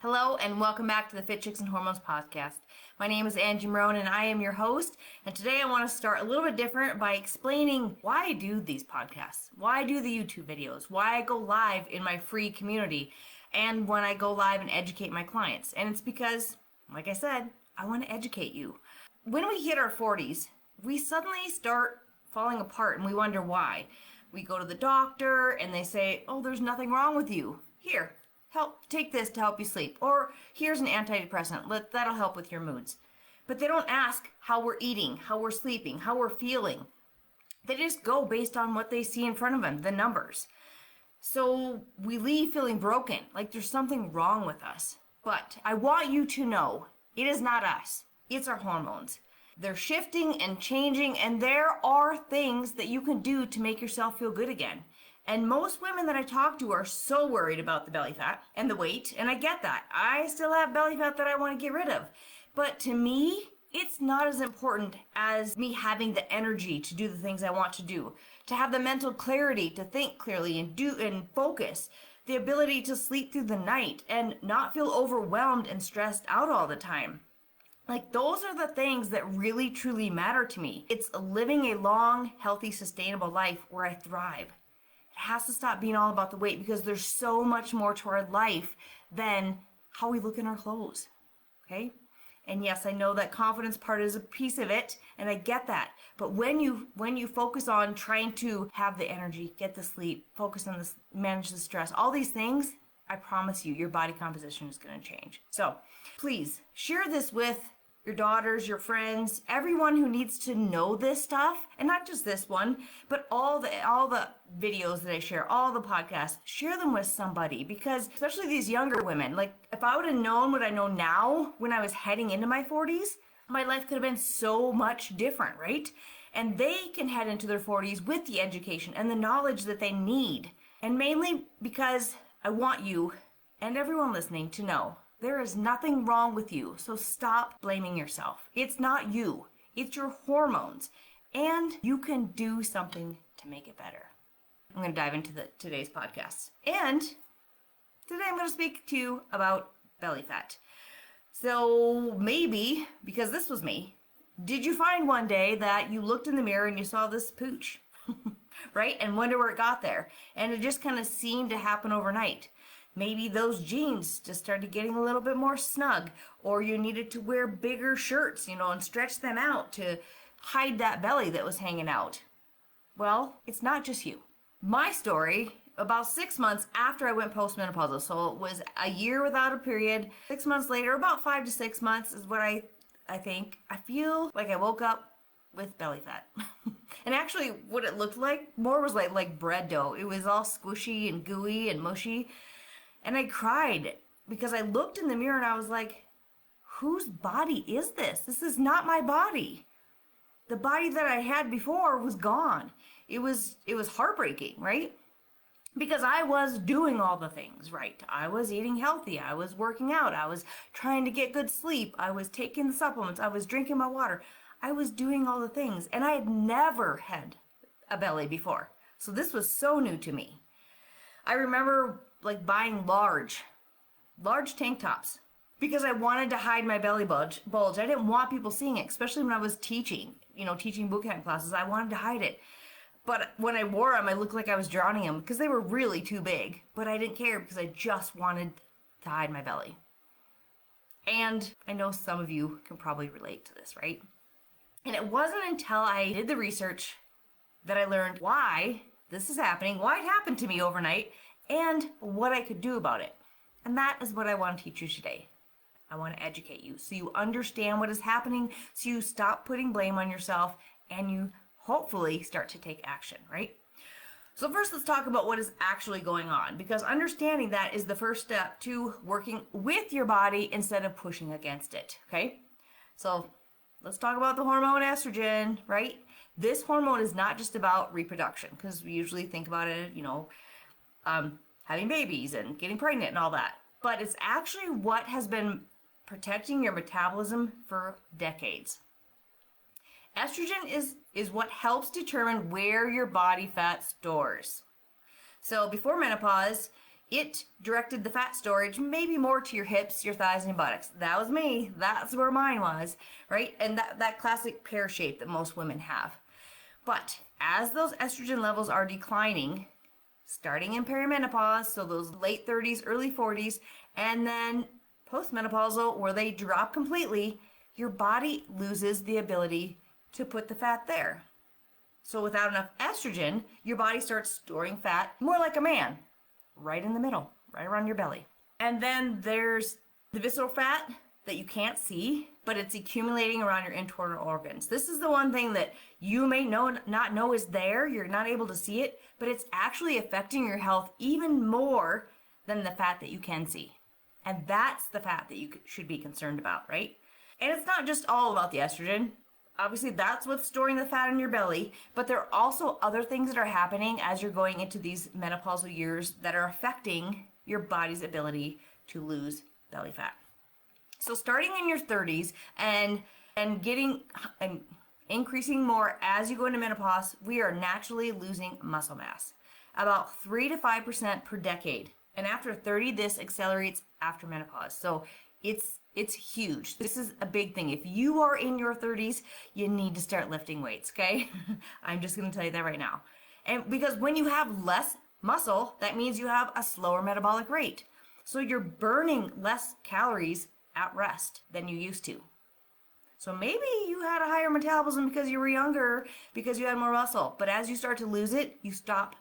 Hello and welcome back to the Fit Chicks and Hormones podcast. My name is Angie Marone and I am your host. And today I want to start a little bit different by explaining why I do these podcasts, why I do the YouTube videos, why I go live in my free community, and when I go live and educate my clients. And it's because, like I said, I want to educate you. When we hit our 40s, we suddenly start falling apart and we wonder why. We go to the doctor and they say, oh, there's nothing wrong with you. Here. Take this to help you sleep. Or here's an antidepressant. That'll help with your moods. But they don't ask how we're eating, how we're sleeping, how we're feeling. They just go based on what they see in front of them, the numbers. So we leave feeling broken, like there's something wrong with us. But I want you to know, it is not us. It's our hormones. They're shifting and changing, and there are things that you can do to make yourself feel good again. And most women that I talk to are so worried about the belly fat and the weight, and I get that. I still have belly fat that I want to get rid of. But to me, it's not as important as me having the energy to do the things I want to do, to have the mental clarity to think clearly and focus, the ability to sleep through the night and not feel overwhelmed and stressed out all the time. Like, those are the things that really, truly matter to me. It's living a long, healthy, sustainable life where I thrive. It has to stop being all about the weight because there's so much more to our life than how we look in our clothes, okay? And yes, I know that confidence part is a piece of it, and I get that. But when you focus on trying to have the energy, get the sleep, focus on this, manage the stress, all these things, I promise you, your body composition is going to change. So please share this with your daughters, your friends, everyone who needs to know this stuff, and not just this one, but all the videos that I share, all the podcasts, share them with somebody, because especially these younger women, like if I would have known what I know now when I was heading into my 40s, my life could have been so much different, right? And they can head into their 40s with the education and the knowledge that they need. And mainly because I want you and everyone listening to know there is nothing wrong with you, so stop blaming yourself. It's not you, it's your hormones, and you can do something to make it better. I'm going to dive into today's podcast. And today I'm going to speak to you about belly fat. So maybe, because this was me, did you find one day that you looked in the mirror and you saw this pooch, right? And wonder where it got there. And it just kind of seemed to happen overnight. Maybe those jeans just started getting a little bit more snug, or you needed to wear bigger shirts, and stretch them out to hide that belly that was hanging out. Well, it's not just you. My story, about 6 months after I went postmenopausal, so it was a year without a period. 6 months later, about 5 to 6 months is what I think. I feel like I woke up with belly fat. And actually what it looked like more was like bread dough. It was all squishy and gooey and mushy. And I cried because I looked in the mirror and I was like, whose body is this? This is not my body. The body that I had before was gone. It was heartbreaking, right? Because I was doing all the things right. I was eating healthy. I was working out. I was trying to get good sleep. I was taking the supplements. I was drinking my water. I was doing all the things. And I had never had a belly before. So this was so new to me. I remember buying large tank tops because I wanted to hide my belly bulge. I didn't want people seeing it, especially when I was teaching bootcamp classes. I wanted to hide it. But when I wore them, I looked like I was drowning them because they were really too big. But I didn't care because I just wanted to hide my belly. And I know some of you can probably relate to this, right? And it wasn't until I did the research that I learned why this is happening, why it happened to me overnight, and what I could do about it. And that is what I want to teach you today. I want to educate you so you understand what is happening, so you stop putting blame on yourself, and you hopefully start to take action, right? So first, let's talk about what is actually going on, because understanding that is the first step to working with your body instead of pushing against it, okay? So let's talk about the hormone estrogen, right? This hormone is not just about reproduction, because we usually think about it, having babies and getting pregnant and all that. But it's actually what has been protecting your metabolism for decades. Estrogen is what helps determine where your body fat stores. So before menopause, it directed the fat storage maybe more to your hips, your thighs, and your buttocks. That was me. That's where mine was, right? And that classic pear shape that most women have. But as those estrogen levels are declining, starting in perimenopause, so those late 30s, early 40s, and then postmenopausal, where they drop completely, your body loses the ability to put the fat there. So without enough estrogen, your body starts storing fat more like a man, right in the middle, right around your belly. And then there's the visceral fat that you can't see, but it's accumulating around your internal organs. This is the one thing that you may not know is there. You're not able to see it, but it's actually affecting your health even more than the fat that you can see. And that's the fat that you should be concerned about, right? And it's not just all about the estrogen. Obviously, that's what's storing the fat in your belly, but there are also other things that are happening as you're going into these menopausal years that are affecting your body's ability to lose belly fat. So starting in your 30s and increasing more as you go into menopause, we are naturally losing muscle mass, about 3 to 5% per decade. And after 30, this accelerates after menopause. So it's huge. This is a big thing. If you are in your 30s, you need to start lifting weights, okay? I'm just going to tell you that right now. And because when you have less muscle, that means you have a slower metabolic rate. So you're burning less calories at rest than you used to. So maybe you had a higher metabolism because you were younger, because you had more muscle. But as you start to lose it, you stop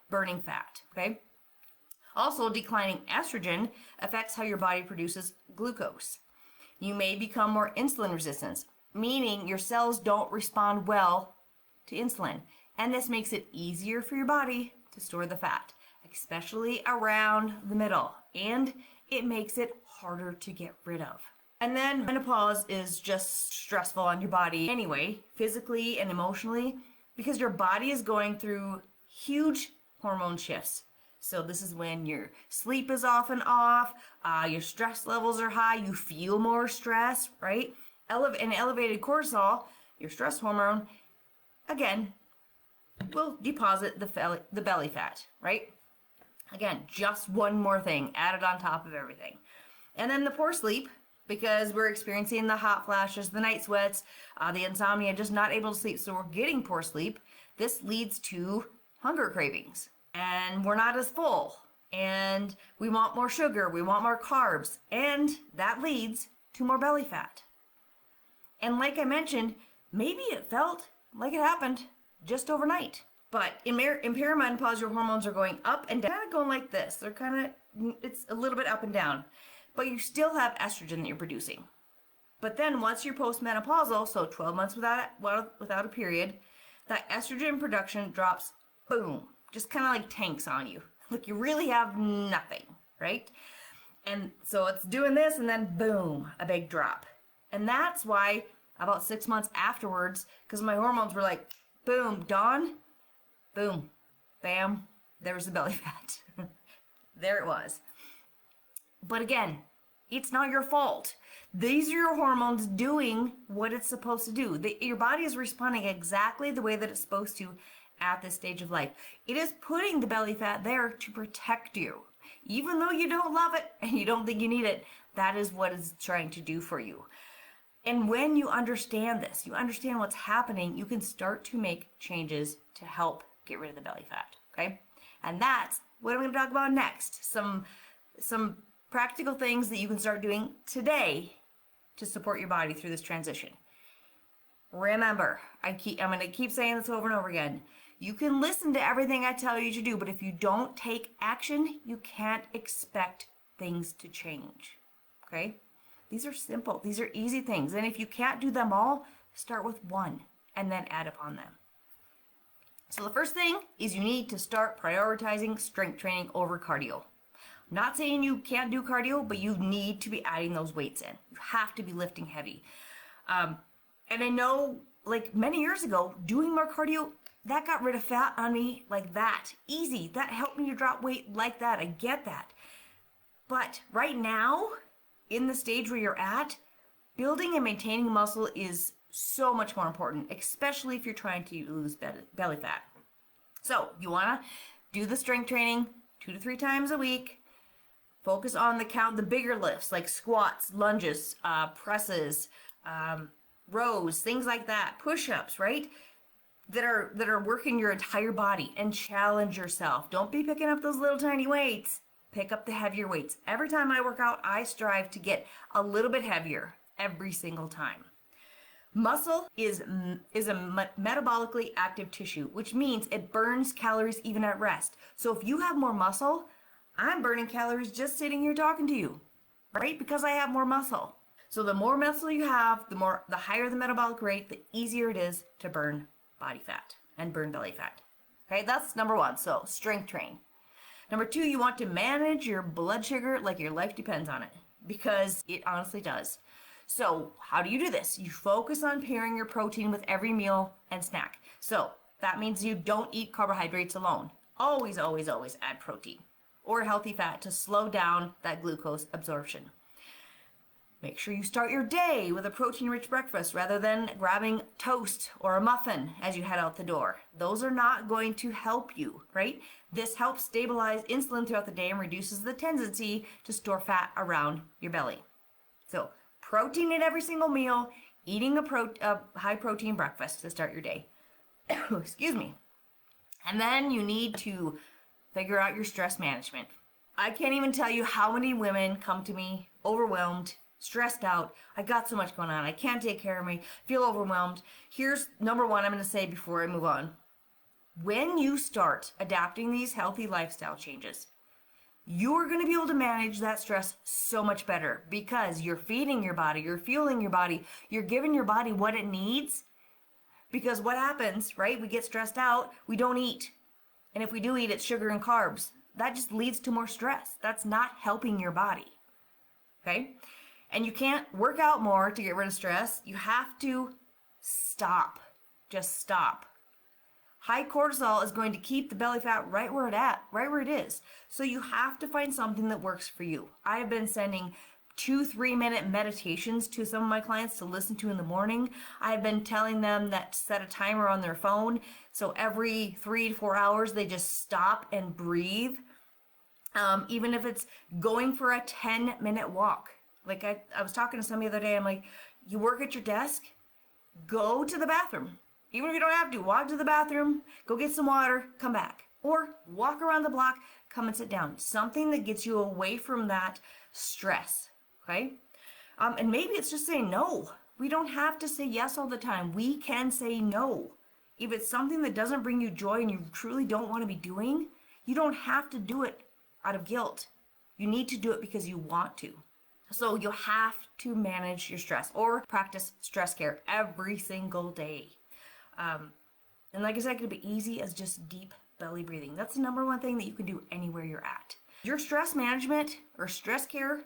burning fat, okay? Also, declining estrogen affects how your body produces glucose. You may become more insulin resistant, meaning your cells don't respond well to insulin. And this makes it easier for your body to store the fat, especially around the middle. And it makes it harder to get rid of. And then menopause is just stressful on your body anyway, physically and emotionally, because your body is going through huge hormone shifts. So this is when your sleep is off and off, your stress levels are high, you feel more stress, right? And elevated cortisol, your stress hormone, again, will deposit the belly fat, right? Again, just one more thing added on top of everything. And then the poor sleep, because we're experiencing the hot flashes, the night sweats, the insomnia, just not able to sleep. So we're getting poor sleep. This leads to hunger cravings. And we're not as full. And we want more sugar. We want more carbs. And that leads to more belly fat. And like I mentioned, maybe it felt like it happened just overnight. But in perimenopause, your hormones are going up and down, kind of going like this. It's a little bit up and down. But you still have estrogen that you're producing. But then once you're postmenopausal, so 12 months without a period, that estrogen production drops, boom, just kind of like tanks on you. Like you really have nothing, right? And so it's doing this and then boom, a big drop. And that's why about 6 months afterwards, because my hormones were like, boom, dawn, boom, bam, there was the belly fat. There it was. But again, it's not your fault. These are your hormones doing what it's supposed to do. Your body is responding exactly the way that it's supposed to at this stage of life. It is putting the belly fat there to protect you. Even though you don't love it and you don't think you need it, that is what it's trying to do for you. And when you understand this, you understand what's happening, you can start to make changes to help get rid of the belly fat, okay? And that's what I'm going to talk about next. Some practical things that you can start doing today to support your body through this transition. Remember, I'm going to keep saying this over and over again. You can listen to everything I tell you to do, but if you don't take action, you can't expect things to change. Okay? These are simple. These are easy things. And if you can't do them all, start with one and then add upon them. So the first thing is you need to start prioritizing strength training over cardio. I'm not saying you can't do cardio, but you need to be adding those weights in. You have to be lifting heavy. And I know, like many years ago, doing more cardio, that got rid of fat on me like that. Easy. That helped me to drop weight like that. I get that. But right now, in the stage where you're at, building and maintaining muscle is so much more important, especially if you're trying to lose belly fat. So you want to do the strength training, 2 to 3 times a week. Focus on the bigger lifts like squats, lunges, presses, rows, things like that, push-ups, right? That are working your entire body, and challenge yourself. Don't be picking up those little tiny weights. Pick up the heavier weights. Every time I work out, I strive to get a little bit heavier every single time. Muscle is a metabolically active tissue, which means it burns calories even at rest. So if you have more muscle, I'm burning calories just sitting here talking to you, right? Because I have more muscle. So the more muscle you have, the higher the metabolic rate, the easier it is to burn body fat and burn belly fat. Okay, that's number one. So strength train. Number two, you want to manage your blood sugar like your life depends on it, because it honestly does. So how do you do this? You focus on pairing your protein with every meal and snack. So that means you don't eat carbohydrates alone. Always, always, always add protein or healthy fat to slow down that glucose absorption. Make sure you start your day with a protein-rich breakfast rather than grabbing toast or a muffin as you head out the door. Those are not going to help you, right? This helps stabilize insulin throughout the day and reduces the tendency to store fat around your belly. So protein in every single meal, eating a high-protein breakfast to start your day. Excuse me. And then you need to figure out your stress management. I can't even tell you how many women come to me overwhelmed, stressed out. I got so much going on. I can't take care of me. Feel overwhelmed. Here's number one I'm going to say before I move on. When you start adapting these healthy lifestyle changes, you're going to be able to manage that stress so much better, because you're feeding your body, you're fueling your body, you're giving your body what it needs. Because what happens, right? We get stressed out, we don't eat. And if we do eat, it's sugar and carbs. That just leads to more stress. That's not helping your body. Okay? And you can't work out more to get rid of stress. You have to stop. Just stop. High cortisol is going to keep the belly fat right where it is. So you have to find something that works for you. I have been sending 2-3 minute meditations to some of my clients to listen to in the morning. I've been telling them that to set a timer on their phone. So every 3 to 4 hours, they just stop and breathe. Even if it's going for a 10-minute walk. Like I was talking to somebody the other day, I'm like, you work at your desk, go to the bathroom. Even if you don't have to, walk to the bathroom, go get some water, come back. Or walk around the block, come and sit down. Something that gets you away from that stress, okay? And maybe it's just saying no. We don't have to say yes all the time. We can say no. If it's something that doesn't bring you joy and you truly don't want to be doing, you don't have to do it out of guilt. You need to do it because you want to. So you'll have to manage your stress or practice stress care every single day. And like I said, it could be easy as just deep belly breathing. That's the number one thing that you can do anywhere you're at. Your stress management or stress care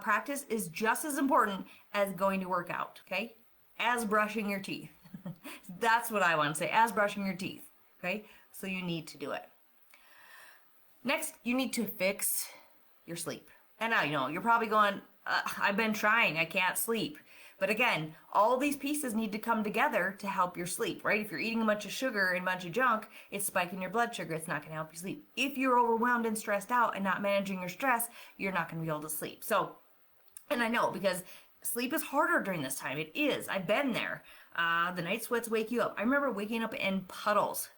practice is just as important as going to work out, okay? As brushing your teeth. That's what I want to say, as brushing your teeth, okay? So you need to do it. Next, you need to fix your sleep. And now, you're probably going, I've been trying, I can't sleep. But again, all these pieces need to come together to help your sleep, right? If you're eating a bunch of sugar and a bunch of junk, it's spiking your blood sugar. It's not going to help you sleep. If you're overwhelmed and stressed out and not managing your stress, you're not going to be able to sleep. So, and I know because sleep is harder during this time. It is. I've been there. The night sweats wake you up. I remember waking up in puddles.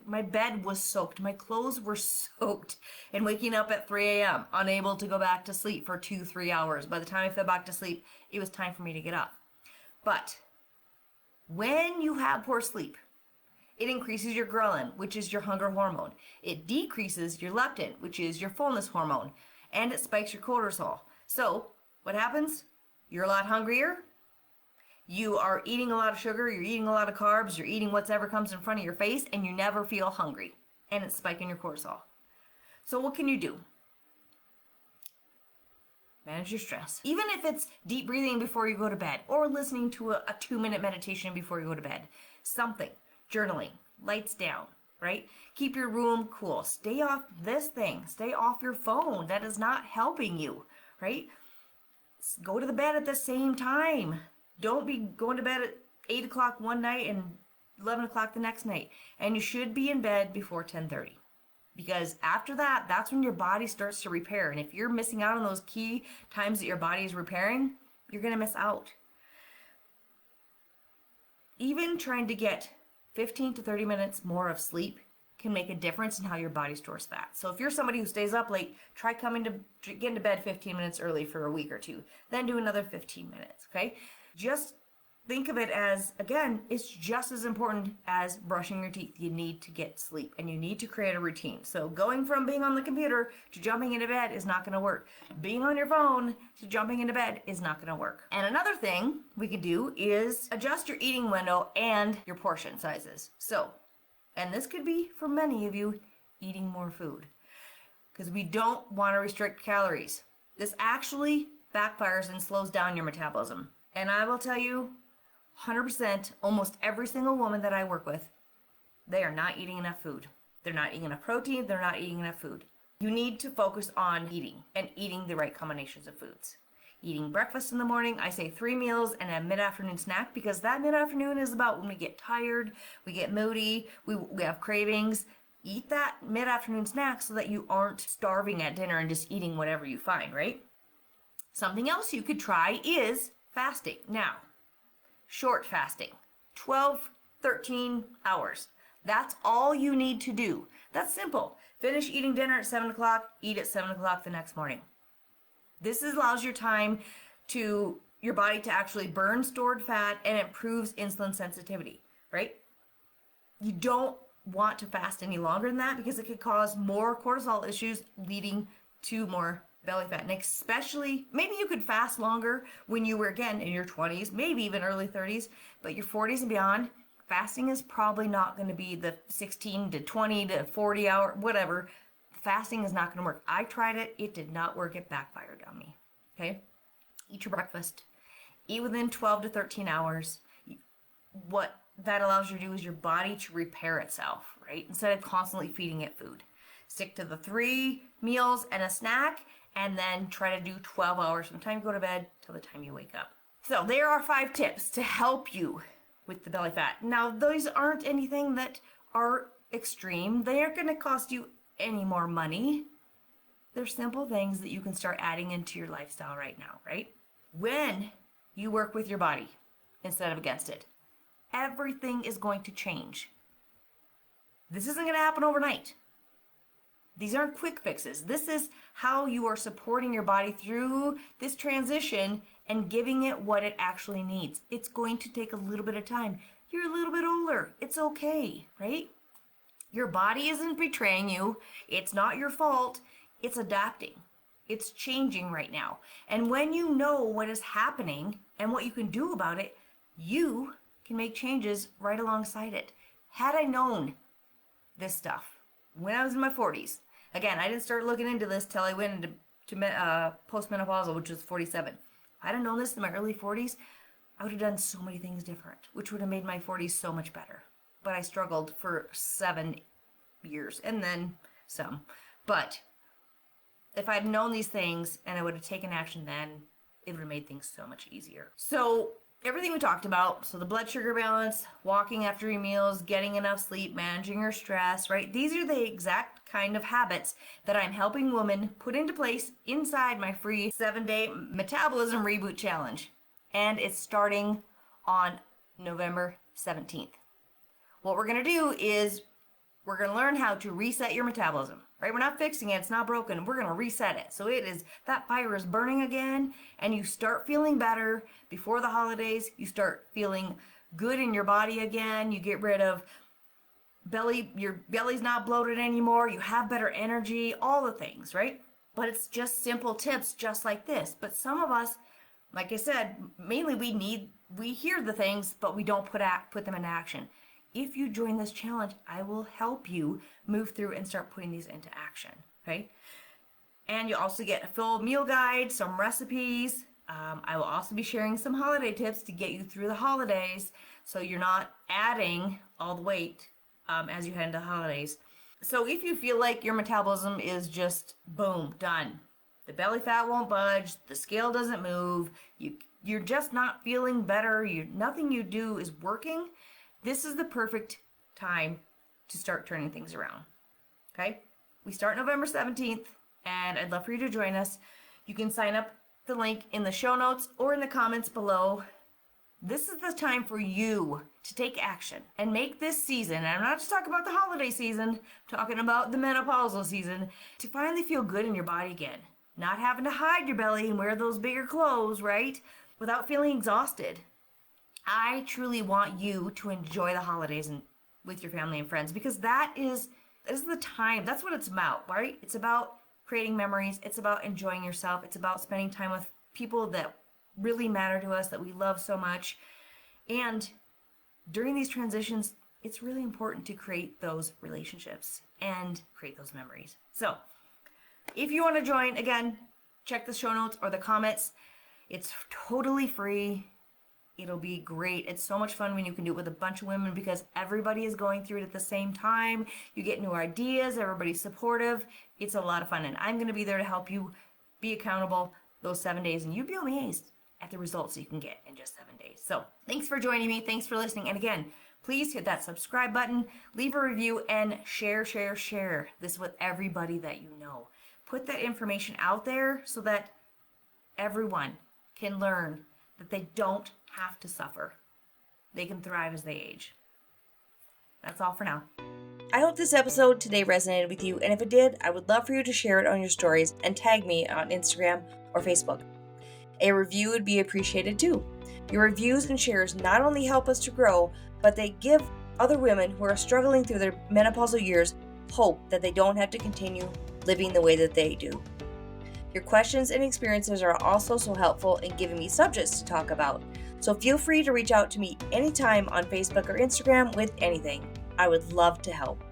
My bed was soaked. My clothes were soaked. And waking up at 3 a.m., unable to go back to sleep for 2-3 hours. By the time I fell back to sleep, it was time for me to get up. But when you have poor sleep, it increases your ghrelin, which is your hunger hormone. It decreases your leptin, which is your fullness hormone. And it spikes your cortisol. So what happens? You're a lot hungrier. You are eating a lot of sugar, you're eating a lot of carbs, you're eating whatever comes in front of your face, and you never feel hungry. And it's spiking your cortisol. So what can you do? Manage your stress. Even if it's deep breathing before you go to bed, or listening to a 2-minute meditation before you go to bed. Something. Journaling. Lights down, right? Keep your room cool. Stay off this thing. Stay off your phone. That is not helping you, right? Go to the bed at the same time. Don't be going to bed at 8 o'clock one night and 11 o'clock the next night. And you should be in bed before 10:30. Because after that, that's when your body starts to repair. And if you're missing out on those key times that your body is repairing, you're going to miss out. Even trying to get 15 to 30 minutes more of sleep can make a difference in how your body stores fat. So if you're somebody who stays up late, try get into bed 15 minutes early for a week or two. Then do another 15 minutes, okay? Just think of it as, again, it's just as important as brushing your teeth. You need to get sleep and you need to create a routine. So going from being on the computer to jumping into bed is not going to work. Being on your phone to jumping into bed is not going to work. And another thing we can do is adjust your eating window and your portion sizes. So, and this could be for many of you, eating more food, because we don't want to restrict calories. This actually backfires and slows down your metabolism. And I will tell you, 100%, almost every single woman that I work with, they are not eating enough food. They're not eating enough protein. They're not eating enough food. You need to focus on eating and eating the right combinations of foods. Eating breakfast in the morning, I say 3 meals and a mid-afternoon snack, because that mid-afternoon is about when we get tired, we get moody, we have cravings. Eat that mid-afternoon snack so that you aren't starving at dinner and just eating whatever you find, right? Something else you could try is fasting. Now, short fasting, 12, 13 hours. That's all you need to do. That's simple. Finish eating dinner at 7 o'clock, eat at 7 o'clock the next morning. This allows your body to actually burn stored fat and improves insulin sensitivity, right? You don't want to fast any longer than that because it could cause more cortisol issues leading to more belly fat. And especially, maybe you could fast longer when you were, again, in your 20s, maybe even early 30s, but your 40s and beyond, fasting is probably not going to be the 16 to 20 to 40 hour, whatever. Fasting is not going to work. I tried it. It did not work. It backfired on me. Okay? Eat your breakfast. Eat within 12 to 13 hours. What that allows you to do is your body to repair itself, right? Instead of constantly feeding it food. Stick to the 3 meals and a snack, and then try to do 12 hours from the time you go to bed till the time you wake up. So there are 5 tips to help you with the belly fat. Now, those aren't anything that are extreme. They aren't going to cost you any more money. They're simple things that you can start adding into your lifestyle right now, right? When you work with your body instead of against it, everything is going to change. This isn't going to happen overnight. These aren't quick fixes. This is how you are supporting your body through this transition and giving it what it actually needs. It's going to take a little bit of time. You're a little bit older. It's okay, right? Your body isn't betraying you. It's not your fault. It's adapting. It's changing right now. And when you know what is happening and what you can do about it, you can make changes right alongside it. Had I known this stuff when I was in my 40s, again, I didn't start looking into this till I went into postmenopausal, which was 47. If I had known this in my early 40s, I would have done so many things different, which would have made my 40s so much better. But I struggled for 7 years and then some. But if I'd known these things and I would have taken action then, it would have made things so much easier. So everything we talked about, so the blood sugar balance, walking after your meals, getting enough sleep, managing your stress, right? These are the exact kind of habits that I'm helping women put into place inside my free 7-day metabolism reboot challenge. And it's starting on November 17th. What we're going to do is we're going to learn how to reset your metabolism, right? We're not fixing it. It's not broken. We're going to reset it. So that fire is burning again, and you start feeling better before the holidays. You start feeling good in your body again. You get rid of your belly's not bloated anymore. You have better energy, all the things, right? But it's just simple tips just like this. But some of us, like I said, mainly we hear the things, but we don't put them into action. If you join this challenge, I will help you move through and start putting these into action, okay? And you'll also get a full meal guide, some recipes. I will also be sharing some holiday tips to get you through the holidays so you're not adding all the weight as you head into the holidays. So if you feel like your metabolism is just, boom, done. The belly fat won't budge, the scale doesn't move, you're just not feeling better, nothing you do is working, this is the perfect time to start turning things around, okay? We start November 17th, and I'd love for you to join us. You can sign up the link in the show notes or in the comments below. This is the time for you to take action and make this season, and I'm not just talking about the holiday season, I'm talking about the menopausal season, to finally feel good in your body again. Not having to hide your belly and wear those bigger clothes, right? Without feeling exhausted. I truly want you to enjoy the holidays and with your family and friends, because this is the time. That's what it's about, right? It's about creating memories. It's about enjoying yourself. It's about spending time with people that really matter to us, that we love so much. And during these transitions, it's really important to create those relationships and create those memories. So if you want to join, again, check the show notes or the comments. It's totally free. It'll be great. It's so much fun when you can do it with a bunch of women, because everybody is going through it at the same time. You get new ideas. Everybody's supportive. It's a lot of fun, and I'm going to be there to help you be accountable those 7 days, and you'd be amazed at the results you can get in just 7 days. So thanks for joining me. Thanks for listening. And again, please hit that subscribe button, leave a review, and share this with everybody that you know. Put that information out there so that everyone can learn that they don't have to suffer. They can thrive as they age. That's all for now. I hope this episode today resonated with you, and if it did, I would love for you to share it on your stories and tag me on Instagram or Facebook. A review would be appreciated too. Your reviews and shares not only help us to grow, but they give other women who are struggling through their menopausal years hope that they don't have to continue living the way that they do. Your questions and experiences are also so helpful in giving me subjects to talk about. So feel free to reach out to me anytime on Facebook or Instagram with anything. I would love to help.